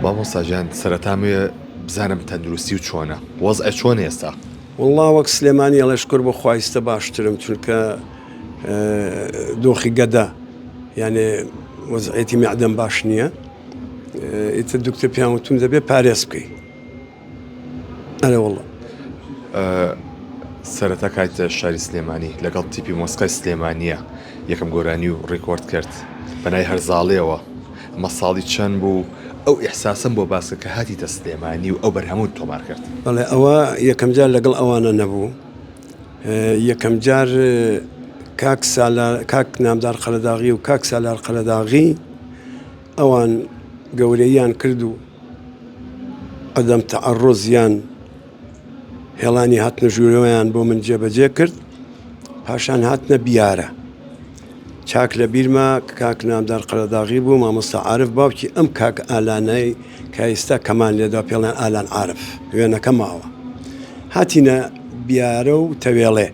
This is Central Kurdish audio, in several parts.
مامۆستاجان سەرەتامێ بزانم تەندروستی و چۆنە وەزع چۆن ئێستا؟ والله وەک سلێمانی ئەڵێ شکر بۆ خوایستە باشترم چونکە دۆخی گەدا یعنی وەزعێتی میعدەم باش نییە ئیتر دوکتۆر پێیان وتم دەبێت پارێز بکەی ئەرێ وەڵڵا سەرەتا کاتە شاری سلێمانی لەگەڵ تیپی مۆسقای سلێمانیە یەکەم گۆرانی و ڕێکۆرد کرد بەنای هەرزاڵێەوە ئەمە ساڵی چەند بوو ئەو ئیحساسم بۆ باسکە کە هاتیتە سلێمانی و ئەو بەرهەمووت تۆمار کرد. بەڵێ ئەوە یەکەم جار لەگەڵ ئەوانە نەبوو یەکەم جار کاک نامدار قەلەداغی و کاک سالار قەلەداغی ئەوان گەورەیان کرد و قەدەم تەعەڕۆزیان هێڵانی هاتنە ژوورەوەیان بۆ من جێبەجێ کرد پاشان هاتنە بیارە چاک لە بیرما کاک نامدار قەلەداغی بوو مامۆستا عارف باوکی ئەم کاک ئالانەی کە ئێستا کەمان لێدا پێڵێن ئالان عارف وێنەکە ماوە هاتینە بیارە و تەوێڵێ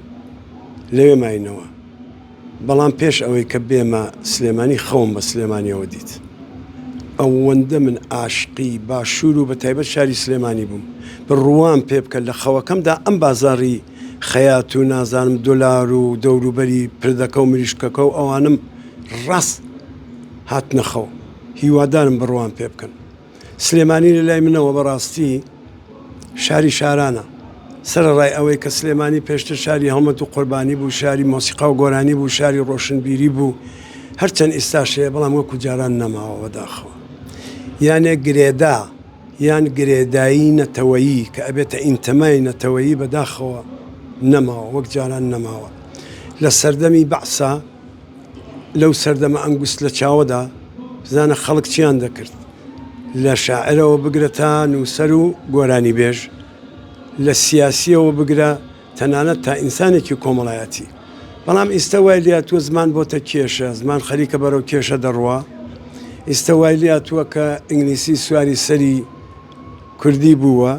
لەوێ ماینەوە بەڵام پێش ئەوەی کە بێمە سلێمانی خەوم بە سلێمانیەوە دیت ئەوەندە من عاشقی باشوور و بە تایبەت شاری سلێمانی بووم بڕوان پێ بکە لە خەوەکەمدا ئەم بازاڕی خەیات و نازانم دۆلار و دەوروبەری پردەکە و مریشکەکە و ئەوانم ڕاست هاتنە خەو هیوادارم بڕوان پێ بکەن سلێمانی لە لای منەوە بەڕاستی شاری شارانە سەرڕای ئەوەی کە سلێمانی پێشتر شاری هەڵمەت و قوربانی بوو شاری مۆسیقا و گۆرانی بوو شاری ڕۆشنبیری بوو هەرچەند ئێستاشەیە بەڵام وەکو جاران نەماوە بەداخەوە یانێ گرێدا یان گرێدایی نەتەوەیی کە ئەبێتە ئینتەمای نەتەوەیی بەداخەوە نەماوە وەک جاران نەماوە لە سەردەمی بەعسا لەو سەردەمە ئەنگوست لە چاوەدا بزانە خەڵک چیان دەکرد لە شاعرەوە بگرە تا نووسەر و گۆرانی بێژ لە سیاسیەوە بگرە تەنانەت تا ئینسانێکی کۆمەڵایەتی بەڵام ئێستا وای لاتووە زمان بۆتە کێشە زمان خەریکە بەرەو کێشە دەڕوا ئێستا وای لاتووە کە ئینگلیسی سواری سەری کوردی بووە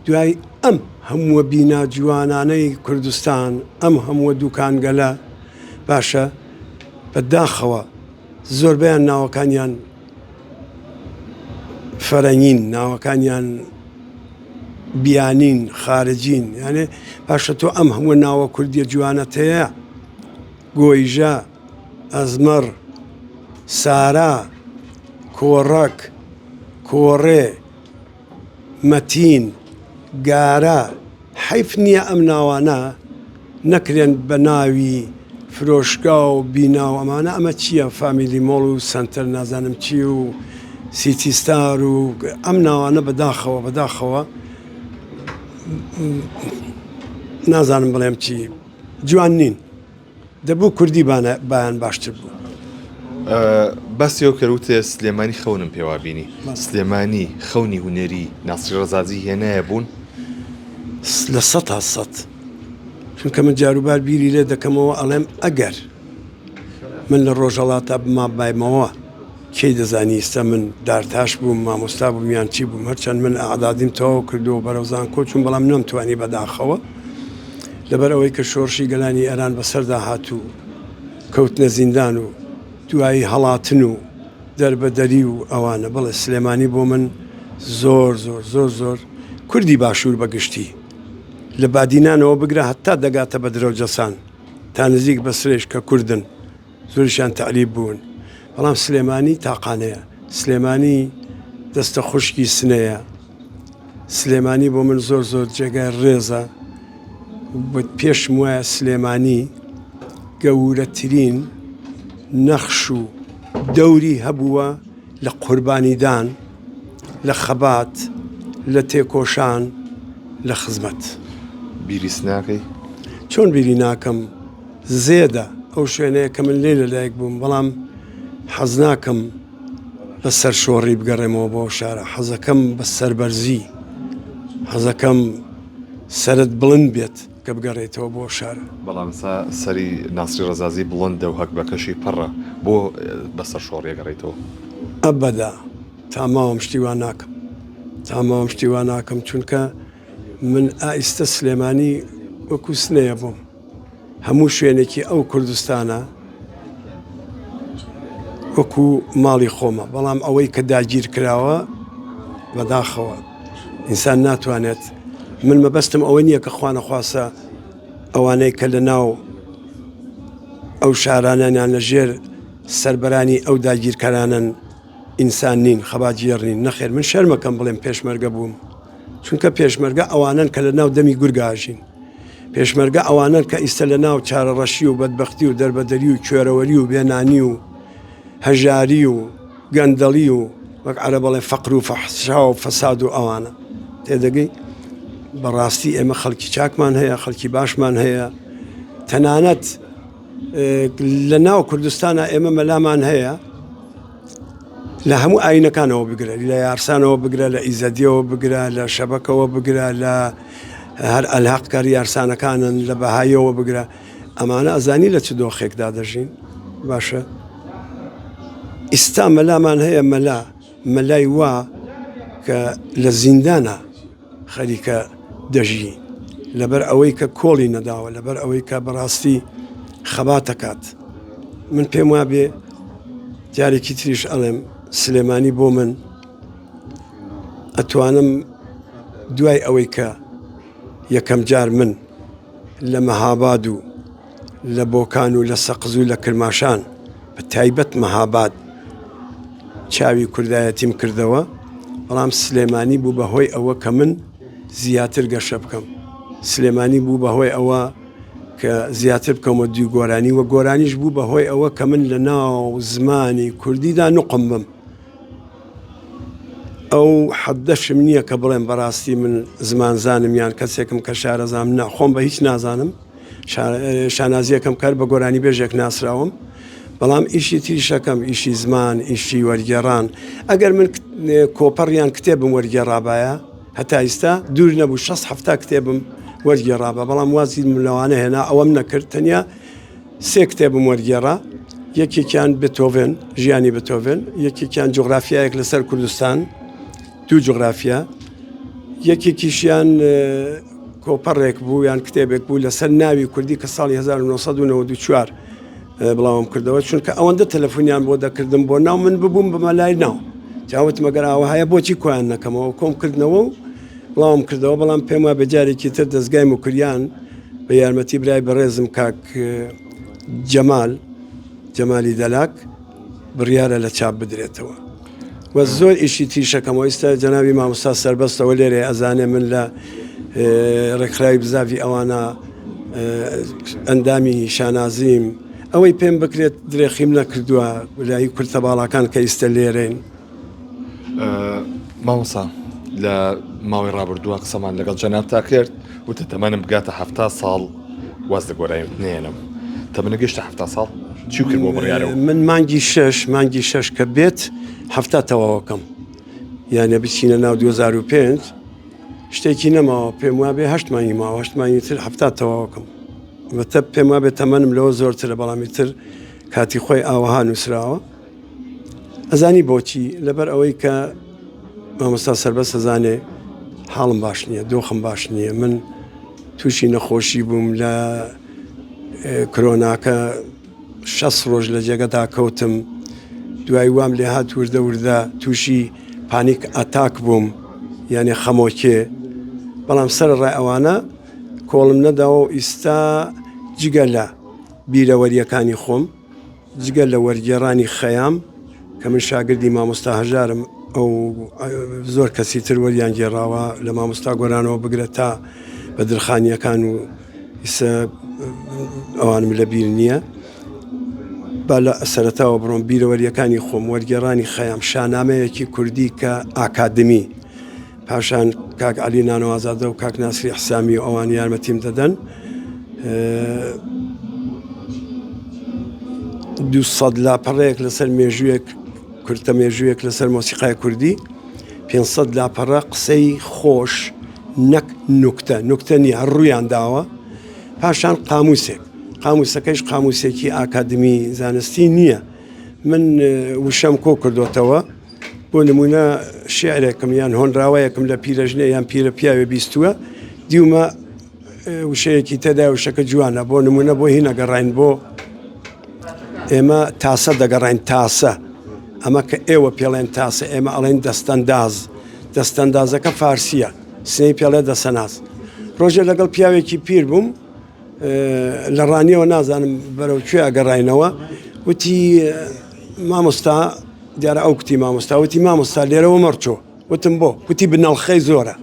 دوای ئەم هەمووە بینا جوانانەی کوردستان ئەم هەمووە دوکانگەلە باشە بەداخەوە زۆربیان ناوەکانیان فەرەنگین ناوەکانیان بیانین خارجین یانێ باشە تۆ ئەم هەموو ناوە کوردیە جوانەتەیە گۆیژە ئەزمەر سارا کۆڕەک کۆڕێ مەتین گارە حیف نییە ئەم ناوانە نەکرێن بە ناوی فرۆشگا و بینا و ئەمانە ئەمە چییە فامیلی مۆڵ و سنتەر نازانم چی و سیتیستار و ئەم ناوانە بەداخەوە نازانم بڵێم چی جوان نین دەبوو کوردی بایان باشتر بوو بەسی ئەو کەروتێ سلێمانی خەونم پێوابینی سلێمانی خەونی هونەری ناسری ڕەزازی هێنایە بوون لە 100 چونکە من جاروبار بیری لێ دەکەمەوە ئەڵێم ئەگەر من لە ڕۆژهەڵاتە بما بایمەوە کەی دەزانی ئێستا من دارتاش بووم مامۆستا بووم یان چی بووم هەرچەند من ئەعدادیم تەواو کردو بەرەوزان کۆچوون بەڵام نەمتوانی بەداخەوە لەبەر ئەوەی کە شۆڕشی گەلانی ئێران بەسەردا هاتوو کەوتنە زیندان و دوایی هەڵاتن و دەربەدەری و ئەوانە بڵێ سلێمانی بۆ من زۆر کوردی باشوور بەگشتی لە بادینانەوە بگرە هەتا دەگاتە بە درەوجەسان تا نزیک بە سرێش کە کوردن زۆریشان تەعریب بوون بەڵام سلێمانی تاقانەیە سلێمانی دەستە خوشکی سنەیە سلێمانی بۆ من زۆر جێگای ڕێزە پێشم وایە سلێمانی گەورەترین نەخش و دەوری هەبووە لە قوربانیدان لە خەبات لە تێکۆشان لە خزمەت بیریس ناکەی چۆن بیری ناکەم زێدە ئەو شوێنەیە کە من لێ لەلایەک بووم بەڵام حەز ناکەم بە سەر شۆڕی بگەڕێمەوە بۆ شارە حەزەکەم بە سەربەرزی حەزەکەم سەرت بڵند بێت کە بگەڕێتەوە بۆ شارە بەڵام سەری ناسری ڕەزازی بڵندە و هەک بەکەشی پەڕە بۆ بەسەر شۆڕیە گەڕێتەوە ئەبەدا تاماوەم شتیوان ناکەم چونکە من ئایستە سلێمانی وەکو سنەیە بووم هەموو شوێنێکی ئەو کوردستانە وەکو ماڵی خۆمە بەڵام ئەوەی کە داگیر کراوە بەداخەوە ئینسان ناتوانێت من مەبەستم ئەوە نییە کە خوا نەخواسە ئەوانەی کە لە ناو ئەو شارانیان لە ژێر سەربەرانی ئەو داگیرکارانن ئینسان نین خەباتجێڕ نین نەخێر من شەرمەکەم بڵێم پێشمەرگە بووم چونکە پێشمەرگە ئەوانن کە لە ناو دەمی گورگاژین پێشمەرگە ئەوانن کە ئیستا لە ناو چارەڕەشی و بەدبەختی و دەربەدەری و کوێرەوەری و بێنانی و هەژاری و گەندەڵی و وەک عەرە بەڵێ فەقر و فەحشا و فەساد و ئەوانە تێدەگەی بەڕاستی ئێمە خەڵکی چاکمان هەیە خەڵکی باشمان هەیە تەنانەت لە ناو کوردستانە ئێمە مەلامان هەیە لە هەموو ئاینەکانەوە بگرە لە یارسانەوە بگرە لە ئیزەدیەوە بگرە لە شەبەکەوە بگرە لە هەر ئەلحەقکاری یارسانەکانن لە بەهاییەوە بگرە ئەمانە ئەزانی لە چ دۆخێکدا دەژین باشە ئیستا مەلامان هەیە مەلای وا کە لە زیندانە خەریکە دەژی لەبەر ئەوەی کە کۆڵی نەداوە لەبەر ئەوەی کە بەڕاستی خەباتەکات من پێم وابێ جارێکی تریش ئەڵێم سلێمانی بۆ من ئەتوانم دوای ئەوەی کە یەکەم جار من لە مەهاباد و لە بۆکان و لە سەقز و لە کرماشان بە تایبەت مەهاباد چاوی کوردایەتیم کردەوە بەڵام سلێمانی بوو بەهۆی ئەوە کە من زیاتر گەشە بکەم سلێمانی بوو بەهۆی ئەوە کە زیاتر بکەمە دوی گۆرانی و گۆرانیش بوو بەهۆی ئەوە کە من لە ناو زمانی کوردیدا نوقم بم ئەو حەدەشم نییە کە بڵێم بەڕاستی من زمان زانم یان کەسێکم کە شارەزانم ناخۆم بە هیچ نازانم شانازیەکەم کار بە گۆرانی بێژێک ناسراوم بەڵام ئیشی تریشەکەم ئیشی زمان ئیشی وەرگێڕان ئەگەر من کۆپەڕیان کتێبم وەرگێڕابایە هەتا ئیستا دوور نەبوو 6 کتێبم وەرگێڕابە بەڵام وازی لەوانە هێنا ئەوەم نەکرد تەنیا 3 کتێبم وەرگێڕا یەکێکیان بێتۆڤن ژیانی بێتۆڤن یەکێکیان جوغرافیایەک لەسەر کوردستان 2 جوغرافیا یەکێکیشیان کۆپەڕێک بوو یان کتێبێک بوو لەسەر ناوی کوردی کە ساڵی 1994 بڵاوم کردەوە چونکە ئەوەندە تەلەفۆنیان بۆ دەکردم بۆ ناو من ببووم بە مەلای ناو جاوت مەگەر ئەوە هەیە بۆچی کۆیان نەکەمەوە کۆمکردنەوە و بڵاوم کردەوە بەڵام پێم وایە بەجارێکی تر دەستگای موکریان بە یارمەتی برای بەڕێزم کاک جەمالی دەلاک بڕیارە لە چاپ بدرێتەوە و زۆر ئیشی تریشەکەمەوە ئێستا جەنابی مامۆستا سەربەستەوە لێرێ ئەزانێ من لە ڕێکخراوی بزاوی ئەوانە ئەندامی شانازیم ئەوەی پێم بکرێت درێخیم نەکردووە لای کورتە باڵاکان کە ئیستا لێرێن مامۆستا لە ماوەی ڕابردووە قسەمان لەگەڵ جەنابتا کرد وتە تەمەنم بگاتە 7 ساڵ واز لە گۆرایی نێنم تەمەنە گەیشتە 7 ساڵ چی کرد بۆ بڕیارەوە من مانگی شەش کە بێت 7 تەواوەکەم یانە بچینە ناو 2005 شتێکی نەماوە پێم وابێ 8 مانگی ماوە 8 مانگی تر 7 تەواوەکەم وەتە پێم وابێ تەمەنم لەوە زۆرترە بەڵامی تر کاتی خۆی ئاوەها نووسراوە ئەزانی بۆچی لەبەر ئەوەی کە مامۆستا سەربەست ئەزانێ حاڵم باش نییە دۆخم باش نییە من تووشی نەخۆشی بووم لە کۆرۆناکە 6 ڕۆژ لە جێگەدا کەوتم دوای وام لێ هات وردە تووشی پانیک ئەتاک بووم یعنی خەمۆکێ بەڵام سەرڕای ئەوانە کۆڵم نەداوە و ئیستا جگە لە بیرەوەریەکانی خۆم جگە لە وەرگێڕانی خەیام کە من شاگردی مامۆستا هەژارم ئەو زۆر کەسی تر وەریان گێڕاوە لە مامۆستا گۆرانەوە بگرێت تا بە درخانیەکان و ئیسە ئەوانم لە بیر نییە با لە سەرەتاوە بڕۆم بیرەوەریەکانی خۆم وەرگێڕانی خەیام شانامەیەکی کوردی کە ئاکادمی پاشان کاک عەلی نانەوازادە و کاک ناسری حسامی و ئەوان یارمەتیم دەدەن 200 لاپەڕەیەک لەسەر مێژوویەک کورتە مێژوویەک لەسەر مۆسیقای کوردی 500 لاپەڕە قسەی خۆش نەک نوکتە نیە هەڕوویان داوە پاشان قاموسەکەیش قاموسێکی ئاکادمی زانستی نییە من وشەم کۆ کردوتەوە بۆ نمونە شێعرێکم یان هۆنراوەیەکم لە پیرەژنێ یان پیرە پیاوێ بیستووە دیومە وشەیەکی تێدا وشەکە جوانە بۆ نمونە بۆ هی نەگەڕین بۆ ئێمە تاسە دەگەڕین تاسە ئەمە کە ئێوە پێڵێن تاسە ئێمە ئەڵێن دەستەنداز دەستەندازەکە فارسیە سنەی پێڵێ دەسەناس ڕۆژێ لەگەڵ پیاوێکی پیر بووم لە ڕانیەوە نازانم بەرەو کوێ ئەگەڕاینەوە وتی مامۆستا دیارە ئەو کتی مامۆستا وتی مامۆستا لێرەوە مەرچۆ وتم بۆ وتی بنەڵخەی زۆرە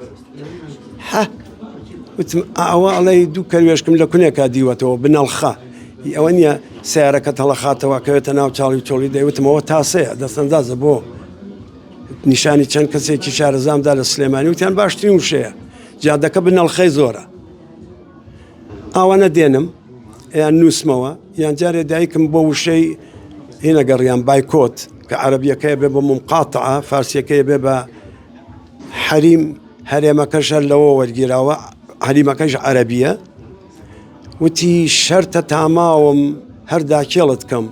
وتم ئەوە ئەڵێ دوو کەروێشکم لە کونێکا دیوەتەوە بنەڵخە ئەوە نییە سیارەکە تەڵەخاتەوە کەوێتە ناو چاڵی چۆڵی دەیوتمەوە تاسەیە دەستەندازە بۆ نیشانی چەند کەسێکی شارەزامدا لە سلێمانی وتیان باشترین وشەیە جادەکە بنەڵخەی زۆرە ئاوانە دێنم یان نووسمەوە یان جارێ دایکم بۆ وشەی هینەگەڕیان بایکۆت کە عەرەبیەکەی بێ بە ممقاتعە فارسیەکەی بێ بە حەریم هەرێمەکەش هەر لەوە وەرگیراوە هەریمەکەش عەرەبیە وتی شەرتە تاماوم هەر داکێڵت کەم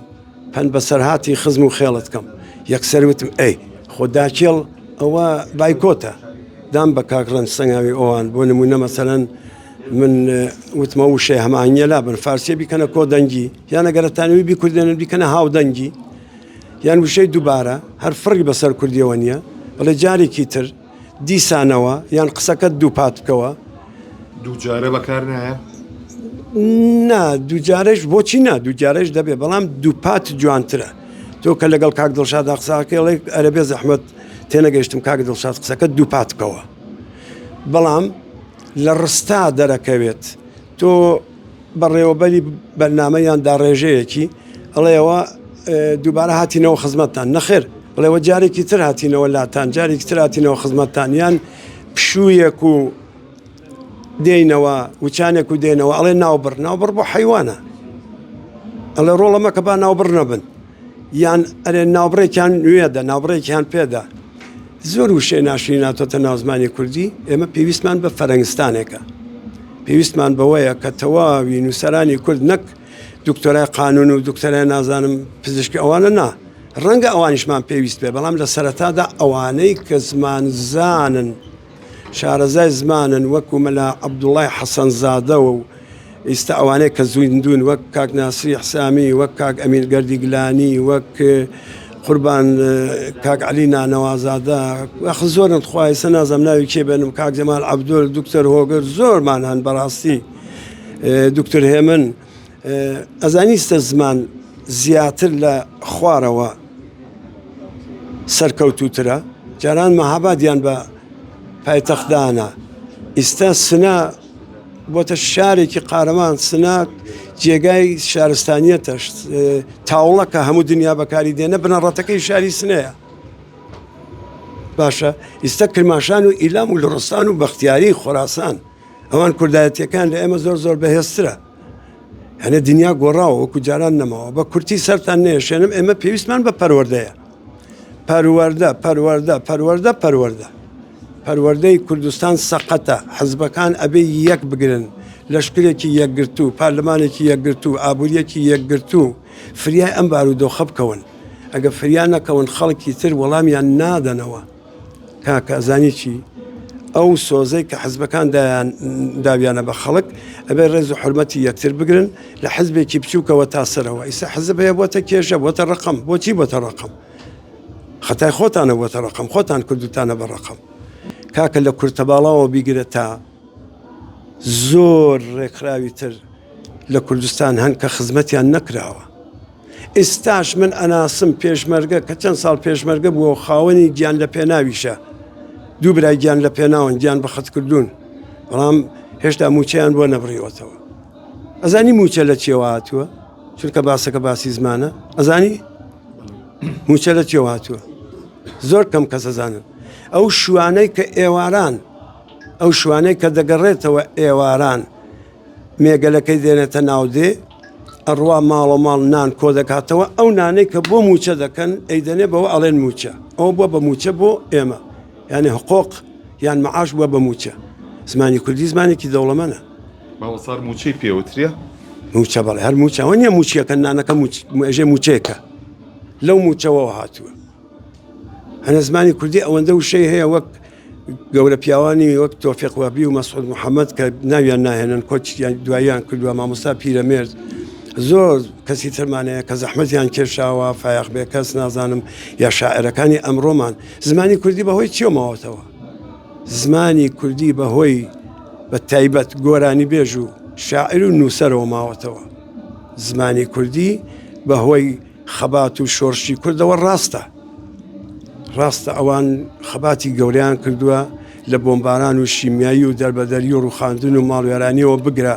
پەن بەسەرهاتی خزم و خێڵت کەم یەکسەر وتم ئەی خۆ داکێڵ ئەوە بایکۆتە دام بە کاکڕەن سەنگاوی ئەوان بۆ نمونە مەسەرەن من وتمە وشەی هەمانیە لا بن فارسیە بیکەنە کۆ دەنگی یان ئەگەرەتانوی بیکوردێنن بیکەنە هاو دەنگی یان وشەی دووبارە هەر فڕی بەسەر کوردیەوە نییە بەڵێ جارێکی تر دیسانەوە یان قسەکەت دووپات بکەوە دووجارە بەکار نایە نا دووجارش بۆچی نا دووجارش دەبێ بەڵام دووپات جوانترە تۆ کە لەگەڵ کاک دڵشاد قساکەڵێ ئەرەبێ زەحمەت تێنەگەیشتم کاک دڵشاد قسەکە دووپات بکەوە بەڵام لە ڕستا دەرەکەوێت تۆ بەڕێوەبەری بەرنامەیان دا ڕێژەیەکی ئەڵێەوە دووبارە هاتینەوە خزمەتتان نەخێر بڵێوە جارێکی تر هاتینەوە لاتان جارێکی تر هاتینەوە خزمەتتان یان پشوویەک و دێنەوە وچانێک و دێنەوە ئەڵێ ناوبڕ بۆ حیوانە ئەڵێ ڕۆڵەمەکە با ناوبڕ نەبن یان ئەرێ ناوبڕێکیان نوێدە ناوبڕێکیان پێدا زۆر وشەی ناشرین ناتۆتە ناو زمانی کوردی ئێمە پێویستمان بە فەرەنگستانێکە پێویستمان بەوەیە کە تەواوی نووسەرانی کورد نەک دکتۆرای قانون و دکتۆرای نازانم پزیشکی ئەوانە نا ڕەنگە ئەوانیشمان پێویست بێ بەڵام لە سەرەتادا ئەوانەی کە زمان زانن شارەزای زمانن وەکو مەلا عەبدوڵای حەسەنزادەوە و ئێستا ئەوانەیە کە زویندون وەک کاک ناسری حسامی وەک کاک ئەمین گەردی گلانی وەک قوربان کاک عەلی نانەوازادە ئەخ زۆرن خوای سە نازەم ناوی کێ بێنم کاک جەمال عەبدوڵ دکتۆر هۆگر زۆرمان هەن بەڕاستی دکتۆر هێمن ئەزانیستە زمان زیاتر لە خوارەوە سەرکەوتوترە جاران مەهابادیان بە پایتەختدانە ئێستا سنا بۆتە شارێکی قارەمان سنا جێگای شارستانیەتەش تاوڵەکە هەموو دنیا بەکاری دێنە بنەڕەتەکەی شاری سنەیە باشە ئێستا کرماشان و ئیلام و لڕستان و بەختیاری خۆراسان ئەوان کوردایەتیەکان لە ئێمە زۆر بەهێزترە هەنێ دنیا گۆڕاوە وەکو جاران نەماوە بە کورتی سەرتان نێشێنم ئێمە پێویستمان بە پەروەردەیە پەروەردە پەروەردەی کوردستان سەقەتە حزبەکان ئەبێ یەک بگرن لەشکرێکی یەکگرتو پارلەمانێکی یەکگرتو ئابوووریەکی یەکگرتو فریای ئەم بارودۆخە بکەون ئەگە فریان نەکەون خەڵکی تر وەڵامیان نادەنەوە کاکە ئەزانی چی ئەو سۆزەی کە حزبەکان داویانە بە خەڵک ئەبێ ڕێز و حرمەتی یەکتر بگرن لە حزبێکی بچووکەوە تاسەرەوە ئیسا حزب هەیە بۆتە کێشە بۆتە ڕقم بۆچی بۆتە ڕقم خەتای خۆتانە بۆتە ڕقم خۆتان کردوتانە بە ڕقم کاکە لە کورتەباڵاوە بیگرە تا زۆر ڕێکخراوی تر لە کوردستان هەن کە خزمەتیان نەکراوە ئێستاش من ئەناسم پێشمەرگە کە چەند ساڵ پێشمەرگە بووە خاوەنی گیان لە پێناویشە دوو برای گیان لە پێناون گیان بەخەت کردوون بەڵام هێشتا موچەیان بۆ نەبڕیوەتەوە ئەزانی موچە لە چێوە هاتووە چونکە باسەکە باسی زمانە ئەزانی موچە لە چێوە هاتووە زۆر کەم کەس ئەزانن ئەو شوانەی کە ئێواران ئەو شوانەی کە دەگەڕێتەوە ئێواران مێگەلەکەی دێنێتە ناودێ ئەڕوا ماڵە ماڵ نان کۆ دەکاتەوە ئەو نانەی کە بۆ موچە دەکەن ئەیدەنێ بەوە ئەڵێن موچە ئەو بووە بە موچە بۆ ئێمە یعنی حقوق یان معاش بووە بە موچە زمانی کوردی زمانێکی دەوڵەمەنە ماوەسار موچەی پێوتریە موچە بەڵێ هەر موچە ئەوە نییە موچیەکە نانەکە ئەژێ موچەیەکە لەو موچەوە هاتووە هەنە زمانی کوردی ئەوەندە وشەی هەیە وەک گەورە پیاوانی وەک تۆفیق وابی و مەسعود محەممەد کە ناویان ناهێنن کۆچیان دواییان کردووە مامۆستا پیرەمێرد زۆر کەسی ترمانەیە کە زەحمەتیان کێشاوە فایق بێ کەس نازانم یا شاعرەکانی ئەمڕۆمان زمانی کوردی بەهۆی چیۆماوەتەوە زمانی کوردی بەهۆی بە تایبەت گۆرانی بێژ و شاعر و نووسەرەوە ماوەتەوە. زمانی کوردی بەهۆی خەبات و شۆڕشی کوردەوە ڕاستە ئەوان خەباتی گەوریان کردووە لە بۆمباران و شیمیایی و دەربەدەری و ڕوخاندن و ماڵوێرانیەوە بگرە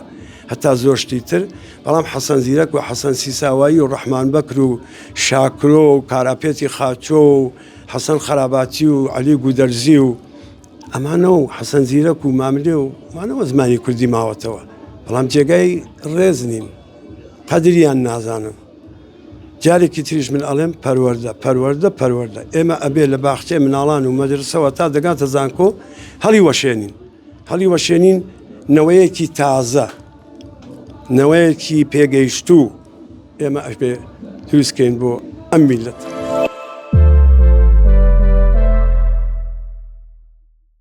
هەتا زۆشتی تر. بەڵام حەسەن زیرەک و حەسەن سیساوایی و ڕەحمان بەکر و شاکرۆ و کاراپێتی خاچۆ و حەسەن خەراباتی و عەلی گودەرزی و ئەمانە و حەسەن زیرەک و ماملێ و مانەوە زمانی کوردی ماوەتەوە. بەڵام جێگای ڕێز نین، قەدریان نازانم. جارێکی تریش من ئەڵێم پەروەردە ئێمە ئەبێ لە باخچێ مناڵان و مەدرسەوە تا دەگاتە زانکۆ هەڵی وەشێنین نەوەیەکی تازە، نەوەیەکی پێگەیشتوو ئێمە ئەبێ دروستکەین بۆ ئەم میلەت.